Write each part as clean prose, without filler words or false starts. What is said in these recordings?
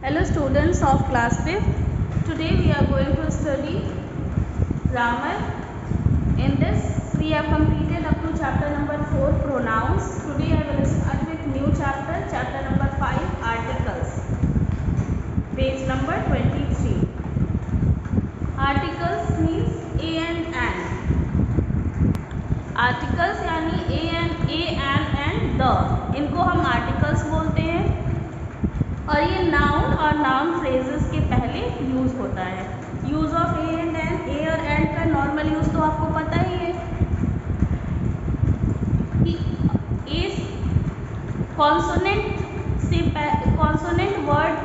Hello students of class 5th. Today we are going to study grammar. In this we have completed up to chapter number 4 pronouns. Today I will start with new chapter number 5 articles. Page number 23. Articles means a and an. Articles यानी a and the. इनको हम articles बोलते हैं और ये noun और noun phrases के पहले यूज होता है. Use of a and an. A और एंड का नॉर्मल यूज तो आपको पता ही है कि ए कॉन्सोनेंट वर्ड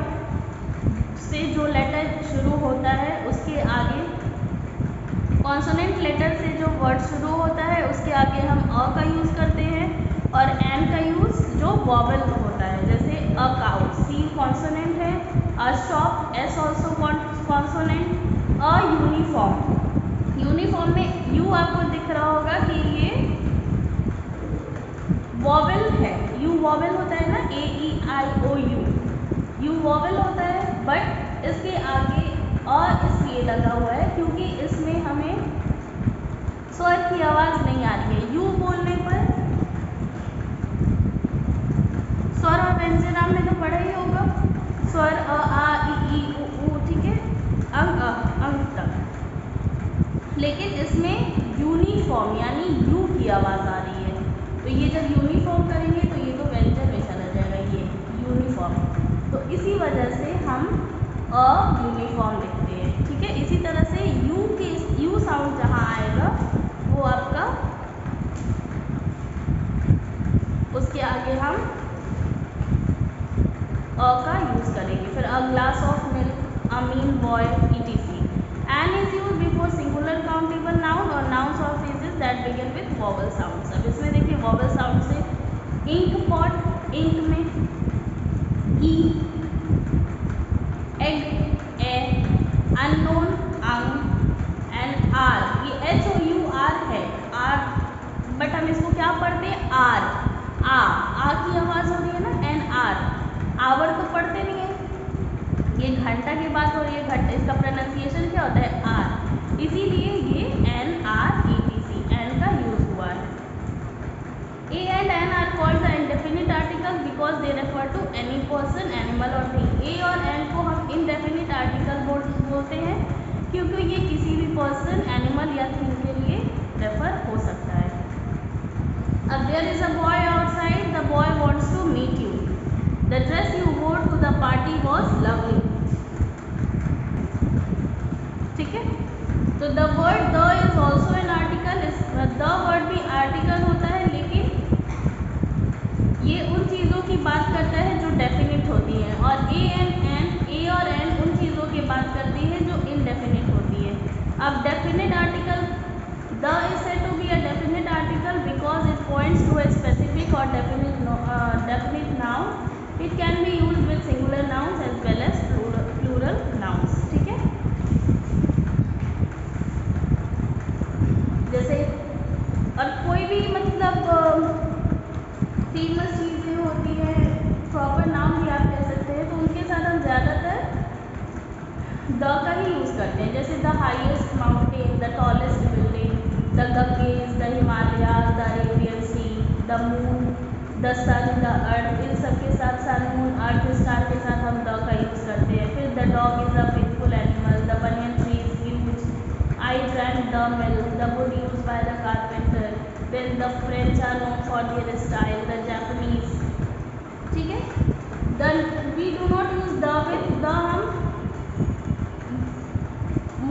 से जो लेटर शुरू होता है उसके आगे कॉन्सोनेंट लेटर से जो वर्ड शुरू होता है उसके आगे हम अ का यूज करते हैं और एन का यूज जो वॉवल होता है. जैसे अ काउ सी कॉन्सोनेंट है. A shop S also consonant. A uniform में यू आपको दिख रहा होगा कि ये वॉवल है. यू वॉवल होता है ना. AEIOU यू वॉवल होता है बट इसके आगे अ इसलिए लगा हुआ है क्योंकि इसमें हमें स्वर की आवाज़ नहीं आ रही है. यू बोलने पर स्वर और व्यंजन आपने तो पढ़ा ही होगा. स्वर अ आ ई उ ठीक है. अंग तक. लेकिन इसमें यूनिफॉर्म यानी यू की आवाज़ आ रही है. तो ये जब यूनिफॉर्म करेंगे तो ये तो व्यंजन में चला जाएगा. ये यूनिफॉर्म. तो इसी वजह से हम अ यूनिफॉर्म लिखते हैं. ठीक है. इसी तरह से यू साउंड जहाँ आएगा वो आपका उसके आगे हम अ का यूज करेंगे. फिर a glass of milk, a mean boy etc. An is use before singular countable noun or nouns or phrases that begin with vowel sounds. अब इसमें देखिए वॉवल साउंड से इंक पॉट, इंक में ई, एग ए, unknown अंग and hour. ये HOUR है. आर बट हम इसको क्या पढ़ते हैं आर. आ की आवाज़ हो रही है ना. N R. आवर तो पढ़ते नहीं है. ये घंटा की बात हो रही है. घंटा इसका प्रोनाउंसिएशन क्या होता है आर. इसीलिए ये NR ETC एन का यूज हुआ है. A and an are called the indefinite article because they refer to any person animal or thing. A और एन को हम इनडेफिनिट आर्टिकल बोलते हैं क्योंकि ये किसी भी पर्सन एनिमल या थिंग के लिए रेफर हो सकता है. अब there is a boy outside. The boy wants to meet you. The dress you wore to the party was lovely. ठीक है. तो the word the is also an article. the word भी article होता है लेकिन ये उन चीज़ों की बात करता है जो डेफिनिट होती हैं और ए और एन उन चीज़ों की बात करती है जो इनडेफिनिट होती है. अब definite article the is said to be a definite article because it points to a specific or definite noun. It can be used with singular nouns as well as plural nouns. ठीक है. जैसे और कोई भी मतलब famous चीज़ें होती हैं प्रॉपर नाम भी आप कह सकते हैं तो उनके साथ हम ज़्यादातर द का ही यूज़ करते हैं. जैसे the highest mountain, the tallest building, the Ganges, the Himalayas, the Arabian sea, the moon, the sun, the earth. इन सब के साथ सन, मून, अर्थ, स्टार के साथ हम द का यूज़ करते हैं. फिर the dog is a faithful animal, the banyan tree is huge, I drank the milk, the wood use by the carpenter, then the French are known for their style, the Japanese. ठीक है. The we do not use the with. The हम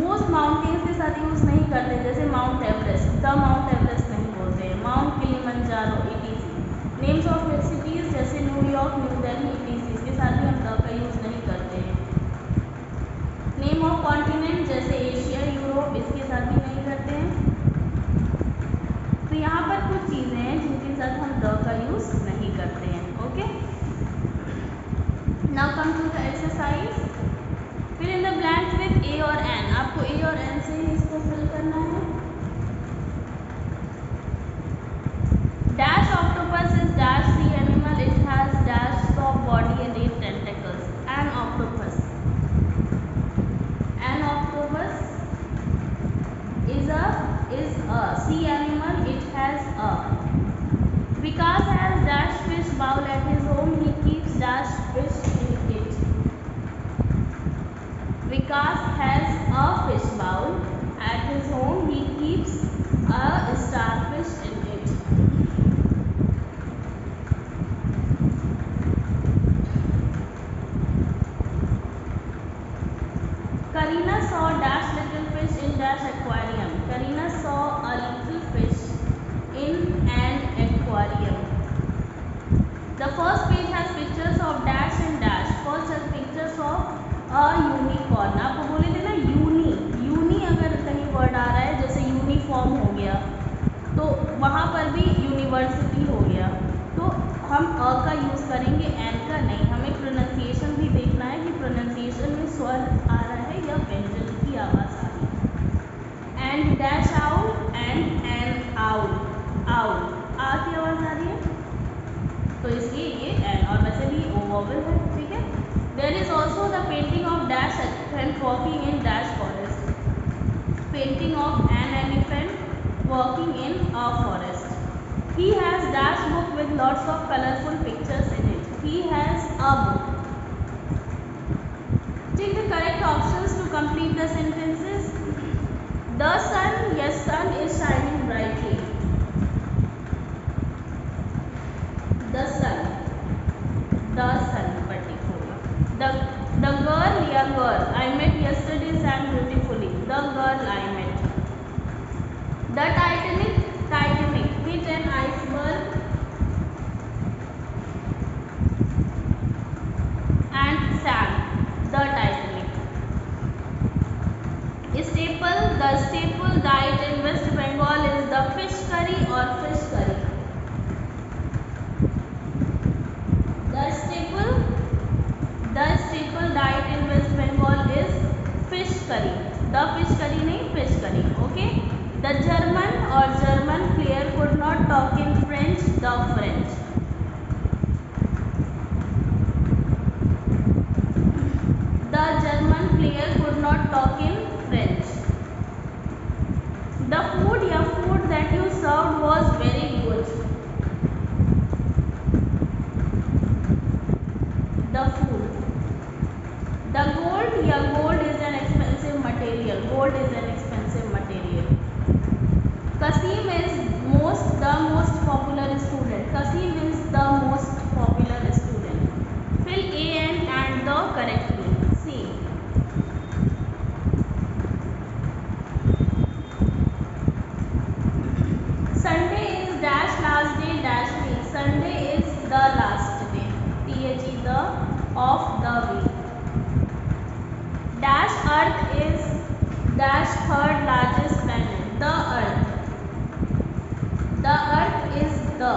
most mountains के साथ use नहीं करते. जैसे Mount Everest. The Mount Everest नहीं बोलते हैं. Mount Kilimanjaro etc. Names of cities जैसे न्यूयॉर्क, न्यू दिल्ली etc. इसके साथ भी हम द का यूज़ नहीं करते हैं. नेम ऑफ कॉन्टिनेंट जैसे एशिया, यूरोप इसके साथ भी नहीं करते हैं. तो यहाँ पर कुछ चीज़ें हैं जिनके साथ हम द का यूज़ नहीं करते हैं. Okay. Now come to the exercise. Fill in the blanks with a और एन. आपको ए और एन से ही इसको फिल करना है. Dash octopus is dash sea animal. It has dash soft body and 8 tentacles. An octopus Vikas has a fish bowl. At his home, he keeps a starfish in it. Karina saw dash little fish in dash aquarium. Karina saw a little fish in an aquarium. The first page has pictures of dash and dash. First has pictures of a unicorn. आपको बोले थे ना uni अगर कहीं word आ रहा है जैसे uniform हो गया तो वहाँ पर भी यूनिवर्सिटी हो गया, तो हम अ का यूज़ करेंगे, एन का नहीं। हमें प्रोनाउंसिएशन भी देखना है कि प्रोनाउंसिएशन में स्वर आ रहा है या व्यंजन की आवाज़ आ रही है। And dash owl and an owl, owl आ की आवाज़ आ रही है तो इसलिए ये एन, और वैसे भी ओ वोवेल है, ठीक है। There is also the painting of dash elephant walking in dash forest. Painting of an elephant walking in a forest. He has dash book with lots of colourful pictures in it. He has a book. Take the correct options to complete the sentences. The sun, yes sun is shining brightly. The sun particularly. The girl, yeah girl, I met yesterday sang beautifully. The girl I met. The Titanic, hit an iceberg and sank. The Titanic. Staple, the staple diet in West Bengal is the fish curry or fish curry. The staple diet in West Bengal is fish curry. The fish curry नहीं fish curry. Okay. The German player could not talk in French. The French. The German player could not talk in French. The food that you served was very good. The food. The gold is an expensive material. Gold is an expensive material. Kasim is the most popular student. Kasim is the most popular student. Fill A and the correctly. C. Sunday is dash last day dash week. Sunday is the last day. TH the of the week. Dash earth is dash third largest planet. The earth. The earth is the.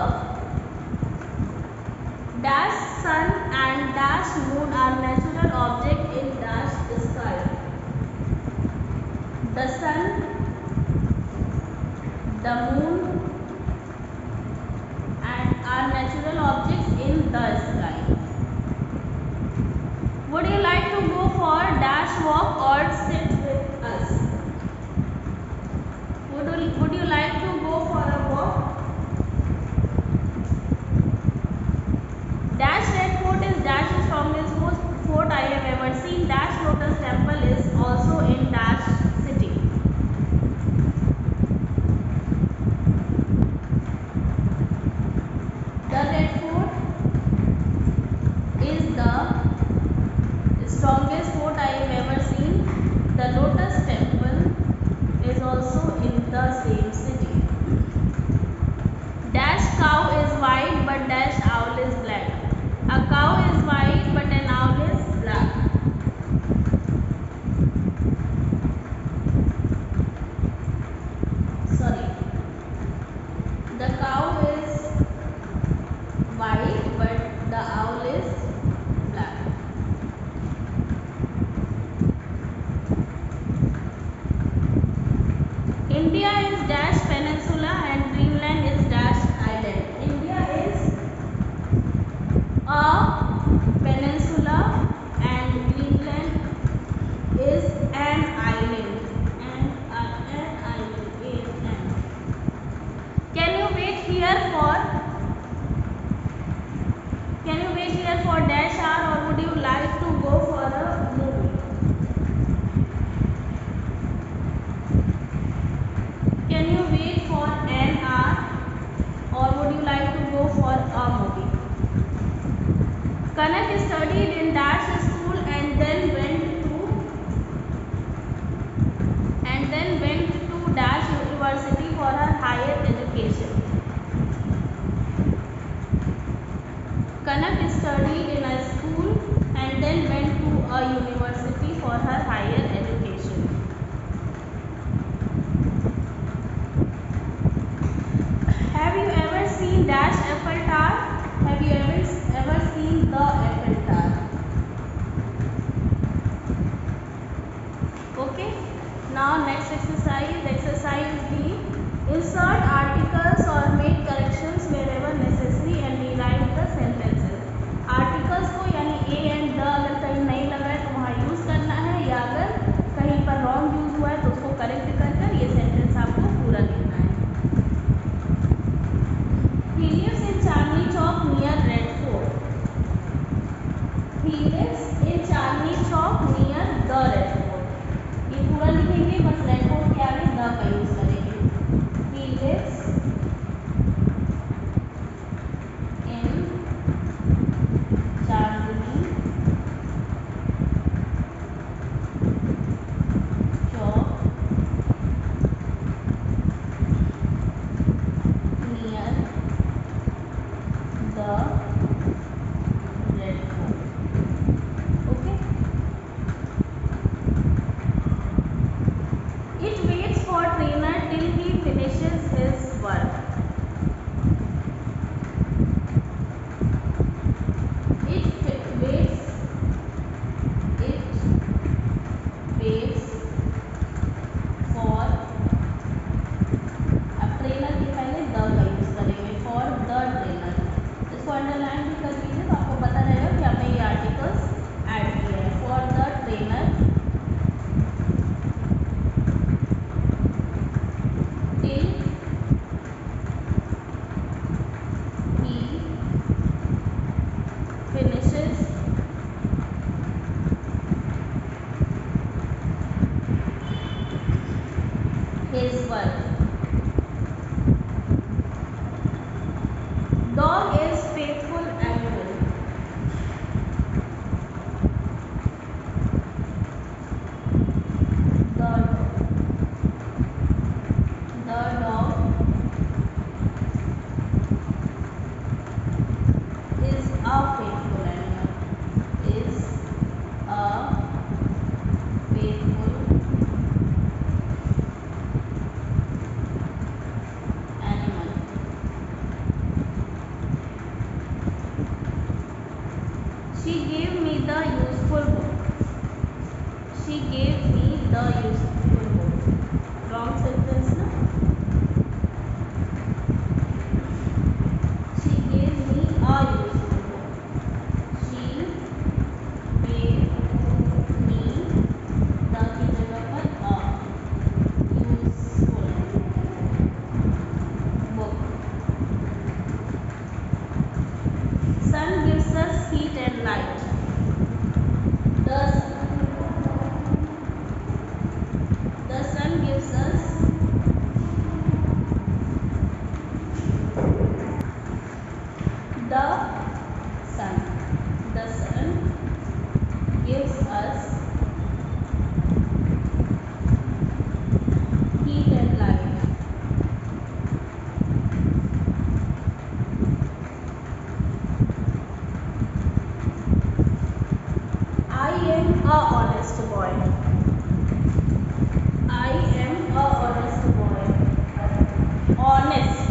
Dash sun and dash moon are natural objects in dash sky. The sun, the moon and are natural objects in the sky. Would you like to go for dash walk or sit with us? Would you like to go for a walk? Dash Red Fort is dash strongest fort I have ever seen. Dash Lotus Temple is also in dash city. The Red Fort is the strongest fort I have ever seen. The Lotus Temple is also in the same city. Dash cow is white but dash owl is black. A cow is white but an owl is black. Sorry. The cow is white but the owl is black. India is dash peninsula and Greenland is dash island. India is a peninsula and Greenland is an island. And an island is an. Can you wait here for dash hour or would you like to go for a movie? university for her higher education. Have you ever seen dash Eiffel Tower? Have you ever seen the Eiffel Tower? Okay. Now next exercise B. Insert articles or make corrections wherever necessary and rewrite the sentences. Articles को यानी a and the अगर कहीं नहीं लगा है तो वहाँ use करना है, या अगर कहीं पर रॉन्ग यूज हुआ है तो उसको करेक्ट कर ये सेंटेंस आपको पूरा लिखना है. He lives in Chandni Chowk near Red Fort. He lives in Chandni Chowk near the Red Fort. ये पूरा लिखेंगे, बस रेड फोर्ट के आगे द का यूज करेंगे. He lives in Chandni Chowk near the Red Fort. Okay. It waits for trainer till he finishes his work. Waits for, अब trainer के पहले द का यूज करेंगे, फॉर द ट्रेनर. इसको अंडरलाइन भी कर लीजिए तो आपको पता रहेगा कि आपने ये आर्टिकल्स ऐड किए हैं. For the trainer till he finishes his work. Dog is faithful and good. The dog is a faithful animal. Is a faithful animal. She gave me the useful book. She gave me the useful book. Wrong sentence, na? She gave me a useful book. She gave me the की जगह पर a useful book. Sun gives us heat and light. The sun gives us the sun. The sun gives us heat and light. I am a honest boy. I am a honest boy. Honest.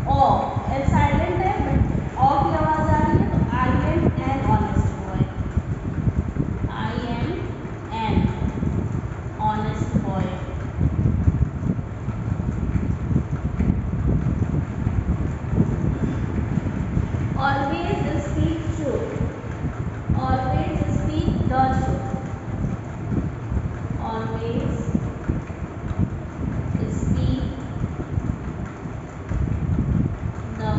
O L silent है but ओ की आवाज आ रही है तो I am an honest boy. I am an honest boy. Always speak truth. Always speak the truth. Always speak the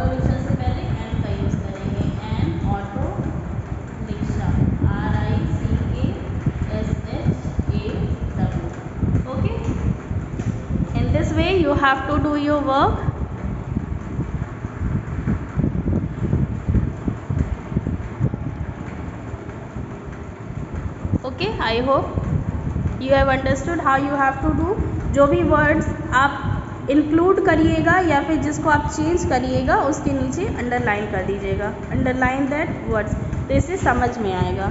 auto rickshaw से पहले N का use करेंगे, N auto rickshaw, RICKSHAW. Okay, in this way you have to do your work. Okay, I hope you have understood how you have to do. जो भी words आप include करिएगा या फिर जिसको आप चेंज करिएगा उसके नीचे अंडरलाइन कर दीजिएगा, अंडरलाइन दैट वर्ड्स, तो इससे समझ में आएगा।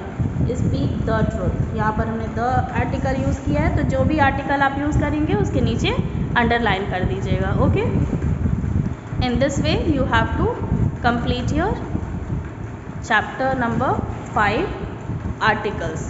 स्पीक द ट्रूथ, यहाँ पर हमने द आर्टिकल यूज़ किया है, तो जो भी आर्टिकल आप यूज़ करेंगे उसके नीचे अंडरलाइन कर दीजिएगा। Okay, in this way you have to complete your chapter number 5 articles.